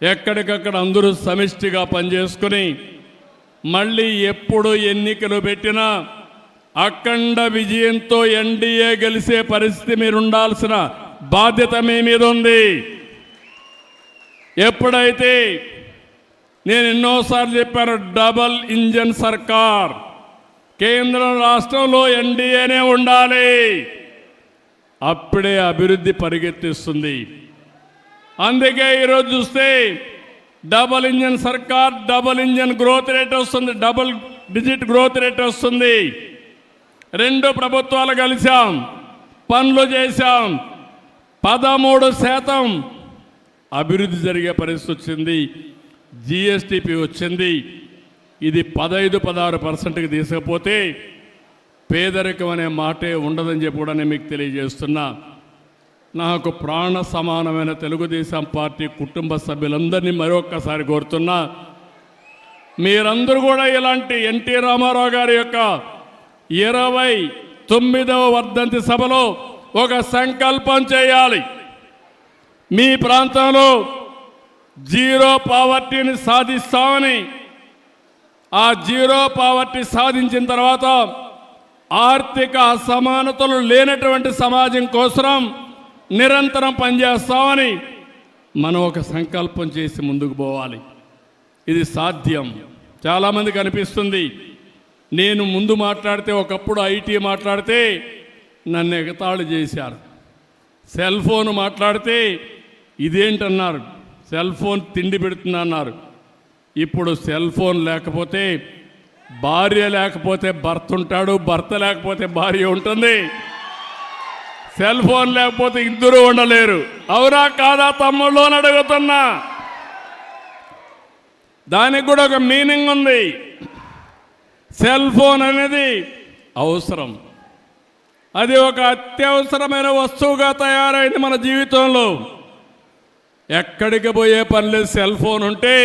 ఎక్కడికక్కడ అందరూ సమిష్టిగా పనిచేసుకుని మళ్ళీ ఎప్పుడు ఎన్నికలు పెట్టినా అఖండ విజయంతో ఎన్డీఏ గెలిచే పరిస్థితి మీరు ఉండాల్సిన బాధ్యత మీ మీద ఉంది. ఎప్పుడైతే నేను ఎన్నోసార్లు చెప్పాను, డబల్ ఇంజన్ సర్కార్, కేంద్రం రాష్ట్రంలో ఎన్డీఏనే ఉండాలి, అప్పుడే అభివృద్ధి పరిగెత్తిస్తుంది. అందుకే ఈరోజు చూస్తే డబల్ ఇంజన్ సర్కార్, డబల్ ఇంజన్ గ్రోత్ రేట్ వస్తుంది, డబుల్ డిజిట్ గ్రోత్ రేట్ వస్తుంది. రెండు ప్రభుత్వాలు కలిసాం, పనులు చేశాం, 13% అభివృద్ధి జరిగే పరిస్థితి వచ్చింది. జిఎస్టిపి వచ్చింది. ఇది 15-16%కి తీసుకపోతే పేదరికం అనే మాటే ఉండదని చెప్పి కూడా నేను మీకు తెలియజేస్తున్నా. నాకు ప్రాణ సమానమైన తెలుగుదేశం పార్టీ కుటుంబ సభ్యులందరినీ మరొక్కసారి కోరుతున్నా, మీరందరూ కూడా ఇలాంటి ఎన్టీ రామారావు గారి యొక్క 29వ వర్ధంతి సభలో ఒక సంకల్పం చేయాలి. మీ ప్రాంతంలో జీరో పావర్టీని సాధిస్తామని, ఆ జీరో పావర్టీ సాధించిన తర్వాత ఆర్థిక అసమానతలు లేనటువంటి సమాజం కోసం నిరంతరం పనిచేస్తామని మనం ఒక సంకల్పం చేసి ముందుకు పోవాలి. ఇది సాధ్యం. చాలామందికి అనిపిస్తుంది, నేను ముందు మాట్లాడితే, ఒకప్పుడు ఐటీ మాట్లాడితే నన్ను ఎగతాళి చేశారు, సెల్ ఫోన్ మాట్లాడితే ఇదేంటన్నారు, సెల్ ఫోన్ తిండి పెడుతుందన్నారు. ఇప్పుడు సెల్ ఫోన్ లేకపోతే భార్య లేకపోతే భర్త ఉంటాడు, భర్త లేకపోతే భార్య ఉంటుంది, సెల్ ఫోన్ లేకపోతే ఇద్దరు ఉండలేరు. అవునా కాదా తమ్ముళ్ళు అని అడుగుతున్నా. దానికి కూడా ఒక మీనింగ్ ఉంది. సెల్ ఫోన్ అనేది అవసరం, అది ఒక అత్యవసరమైన వస్తువుగా తయారైంది మన జీవితంలో. ఎక్కడికి పోయే పని లేదు, సెల్ ఫోన్ ఉంటే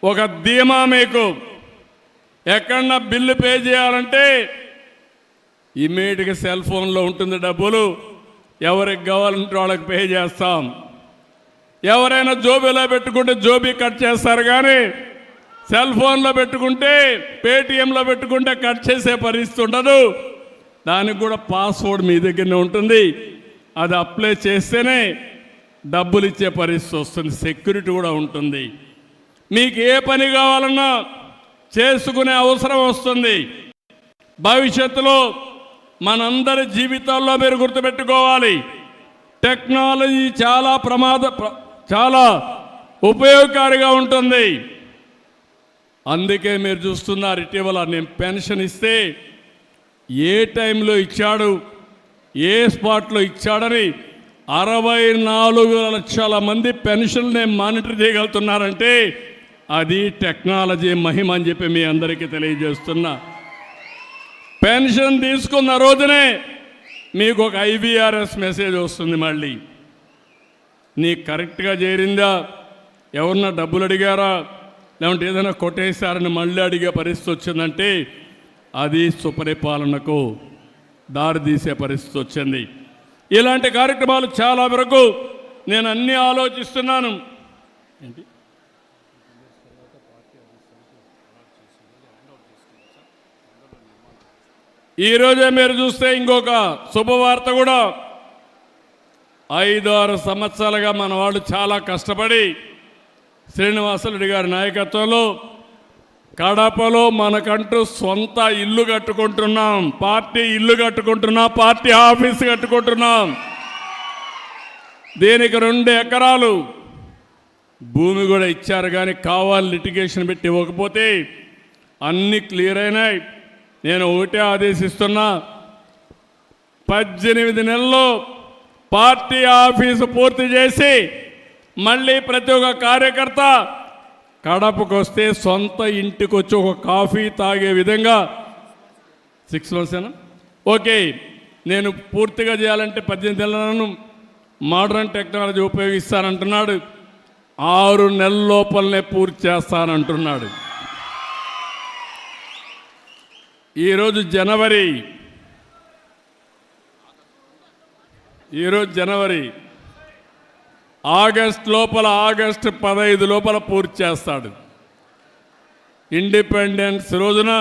ఒక ధీమా. మీకు ఎక్కడన్నా బిల్లు పే చేయాలంటే ఇమ్మీడియట్గా సెల్ ఫోన్లో ఉంటుంది డబ్బులు, ఎవరికి కావాలంటే వాళ్ళకి పే చేస్తాం. ఎవరైనా జోబీలో పెట్టుకుంటే జోబీ కట్ చేస్తారు, కానీ సెల్ ఫోన్లో పెట్టుకుంటే, పేటిఎంలో పెట్టుకుంటే కట్ చేసే పరిస్థితి ఉండదు. దానికి కూడా పాస్వర్డ్ మీ దగ్గరనే ఉంటుంది, అది అప్లై చేస్తేనే డబ్బులు ఇచ్చే పరిస్థితి వస్తుంది, సెక్యూరిటీ కూడా ఉంటుంది. మీకు ఏ పని కావాలన్నా చేసుకునే అవసరం వస్తుంది. భవిష్యత్తులో మనందరి జీవితాల్లో మీరు గుర్తుపెట్టుకోవాలి, టెక్నాలజీ చాలా ఉపయోగకారిగా ఉంటుంది. అందుకే మీరు చూస్తున్నారు, ఇటీవల నేను పెన్షన్ ఇస్తే ఏ టైంలో ఇచ్చాడు, ఏ స్పాట్లో ఇచ్చాడని 64 లక్షల మంది పెన్షన్ నేను మానిటర్ చేయగలుగుతున్నారంటే అది టెక్నాలజీ మహిమ అని చెప్పి మీ అందరికీ తెలియజేస్తున్నా. పెన్షన్ తీసుకున్న రోజునే మీకు ఒక ఐవీఆర్ఎస్ మెసేజ్ వస్తుంది, మళ్ళీ నీకు కరెక్ట్గా చేరిందా, ఎవరన్నా డబ్బులు అడిగారా, లేదంటే ఏదైనా కొట్టేశారని మళ్ళీ అడిగే పరిస్థితి వచ్చిందంటే అది సుపరిపాలనకు దారితీసే పరిస్థితి వచ్చింది. ఇలాంటి కార్యక్రమాలు చాలా వరకు నేను అన్నీ ఆలోచిస్తున్నాను. ఏంటి ఈరోజే మీరు చూస్తే ఇంకొక శుభవార్త కూడా, 5-6 సంవత్సరాలుగా మన వాళ్ళు చాలా కష్టపడి శ్రీనివాసరెడ్డి గారి నాయకత్వంలో కడపలో మనకంటూ సొంత ఇల్లు కట్టుకుంటున్నాం, పార్టీ ఇల్లు కట్టుకుంటున్నాం, పార్టీ ఆఫీసు కట్టుకుంటున్నాం. దీనికి 2 ఎకరాలు భూమి కూడా ఇచ్చారు, కానీ కావాలి లిటిగేషన్ పెట్టి ఇవ్వకపోతే అన్నీ క్లియర్ అయినాయి. నేను ఒకటే ఆదేశిస్తున్నా, 18 నెలల్లో పార్టీ ఆఫీసు పూర్తి చేసి మళ్ళీ ప్రతి ఒక్క కార్యకర్త కడపకు వస్తే సొంత ఇంటికి వచ్చి ఒక కాఫీ తాగే విధంగా 6 months ఓకే. నేను పూర్తిగా చేయాలంటే 18 నెలలను మోడర్న్ టెక్నాలజీ ఉపయోగిస్తానంటున్నాడు, 6 నెలల లోపలనే పూర్తి చేస్తానంటున్నాడు. ఈరోజు జనవరి, ఆగస్టు 15 లోపల పూర్తి చేస్తాడు. ఇండిపెండెన్స్ రోజున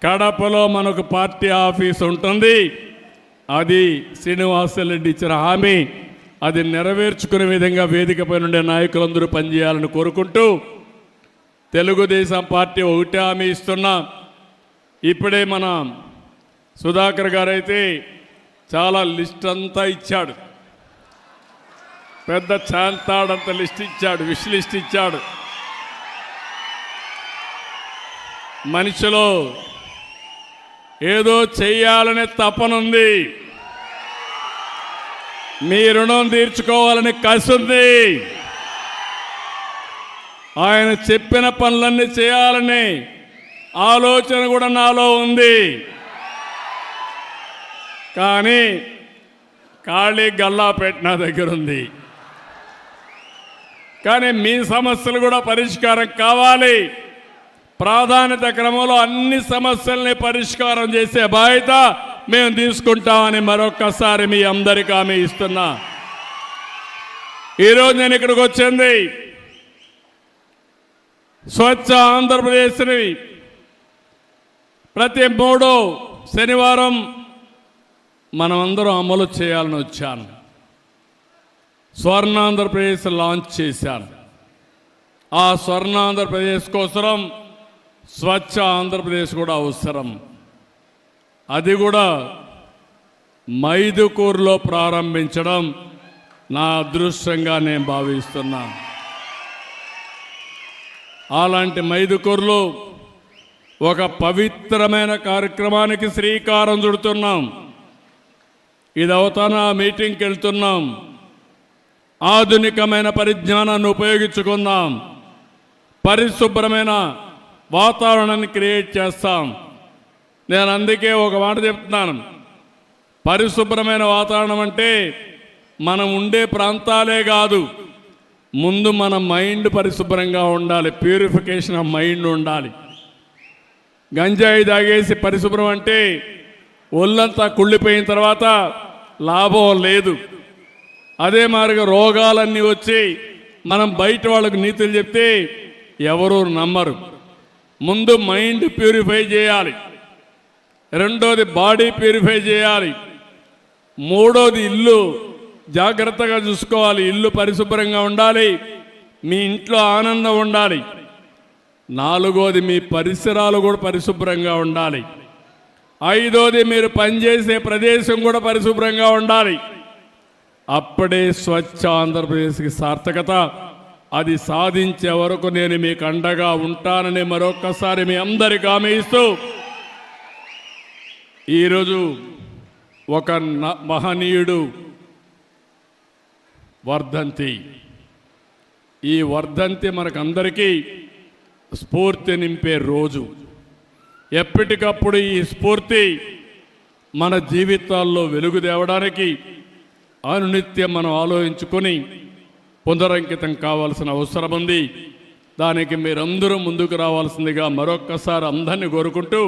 కడపలో మనకు పార్టీ ఆఫీస్ ఉంటుంది. అది శ్రీనివాసరెడ్డి ఇచ్చిన హామీ, అది నెరవేర్చుకునే విధంగా వేదికపై నుండే నాయకులందరూ పనిచేయాలని కోరుకుంటూ, తెలుగుదేశం పార్టీ ఒకటే హామీ ఇస్తున్నా. ఇప్పుడే మన సుధాకర్ గారు అయితే చాలా లిస్ట్ అంతా ఇచ్చాడు, పెద్ద చాంతాడంత లిస్ట్ ఇచ్చాడు, విష్ లిస్ట్ ఇచ్చాడు. మనిషిలో ఏదో చెయ్యాలనే తపనుంది, మీ రుణం తీర్చుకోవాలని కసి ఉంది. ఆయన చెప్పిన పనులన్నీ చేయాలని ఆలోచన కూడా నాలో ఉంది. కానీ ఖాళీ గల్లాపేట నా దగ్గర ఉంది. కానీ మీ సమస్యలు కూడా పరిష్కారం కావాలి. ప్రాధాన్యత క్రమంలో అన్ని సమస్యల్ని పరిష్కారం చేసే బాధ్యత మేము తీసుకుంటామని మరొక్కసారి మీ అందరికీ హామీ ఇస్తున్నా. ఈరోజు నేను ఇక్కడికి వచ్చింది స్వచ్ఛ ఆంధ్రప్రదేశ్ని ప్రతి 3వ శనివారం మనమందరం అమలు చేయాలని వచ్చాను. స్వర్ణాంధ్రప్రదేశ్ లాంచ్ చేశాను. ఆ స్వర్ణాంధ్రప్రదేశ్ కోసం స్వచ్ఛ ఆంధ్రప్రదేశ్ కూడా అవసరం. అది కూడా మైదుకూరులో ప్రారంభించడం నా అదృష్టంగా నేను భావిస్తున్నా. అలాంటి మైదుకూరులో ఒక పవిత్రమైన కార్యక్రమానికి శ్రీకారం చుడుతున్నాం. ఇది అవుతానా మీటింగ్కి వెళ్తున్నాం. ఆధునికమైన పరిజ్ఞానాన్ని ఉపయోగించుకుందాం. పరిశుభ్రమైన వాతావరణాన్ని క్రియేట్ చేస్తాం. నేను అందుకే ఒక మాట చెప్తున్నాను, పరిశుభ్రమైన వాతావరణం అంటే మనం ఉండే ప్రాంతాలే కాదు, ముందు మన మైండ్ పరిశుభ్రంగా ఉండాలి, ప్యూరిఫికేషన్ ఆఫ్ మైండ్ ఉండాలి. గంజాయి తాగేసి పరిశుభ్రం అంటే ఒళ్ళంతా కుళ్ళిపోయిన తర్వాత లాభం లేదు. అదే మాదిరిగా రోగాలన్నీ వచ్చి మనం బయట వాళ్ళకు నీతులు చెప్తే ఎవరూ నమ్మరు. ముందు మైండ్ ప్యూరిఫై చేయాలి, రెండోది బాడీ ప్యూరిఫై చేయాలి, మూడోది ఇల్లు జాగ్రత్తగా చూసుకోవాలి, ఇల్లు పరిశుభ్రంగా ఉండాలి, మీ ఇంట్లో ఆనందం ఉండాలి, నాలుగోది మీ పరిసరాలు కూడా పరిశుభ్రంగా ఉండాలి, ఐదోది మీరు పనిచేసే ప్రదేశం కూడా పరిశుభ్రంగా ఉండాలి. అప్పుడే స్వచ్ఛ ఆంధ్రప్రదేశ్కి సార్థకత. అది సాధించే వరకు నేను మీకు అండగా ఉంటానని మరొక్కసారి మీ అందరికీ హామీ ఇస్తూ, ఈరోజు ఒక మహనీయుడు వర్ధంతి. ఈ వర్ధంతి మనకందరికీ స్ఫూర్తి నింపే రోజు. ఎప్పటికప్పుడు ఈ స్ఫూర్తి మన జీవితాల్లో వెలుగు తేవడానికి అనునిత్యం మనం ఆలోచించుకొని పునరంకితం కావాల్సిన అవసరం ఉంది. దానికి మీరందరూ ముందుకు రావాల్సిందిగా మరొక్కసారి అందరినీ కోరుకుంటూ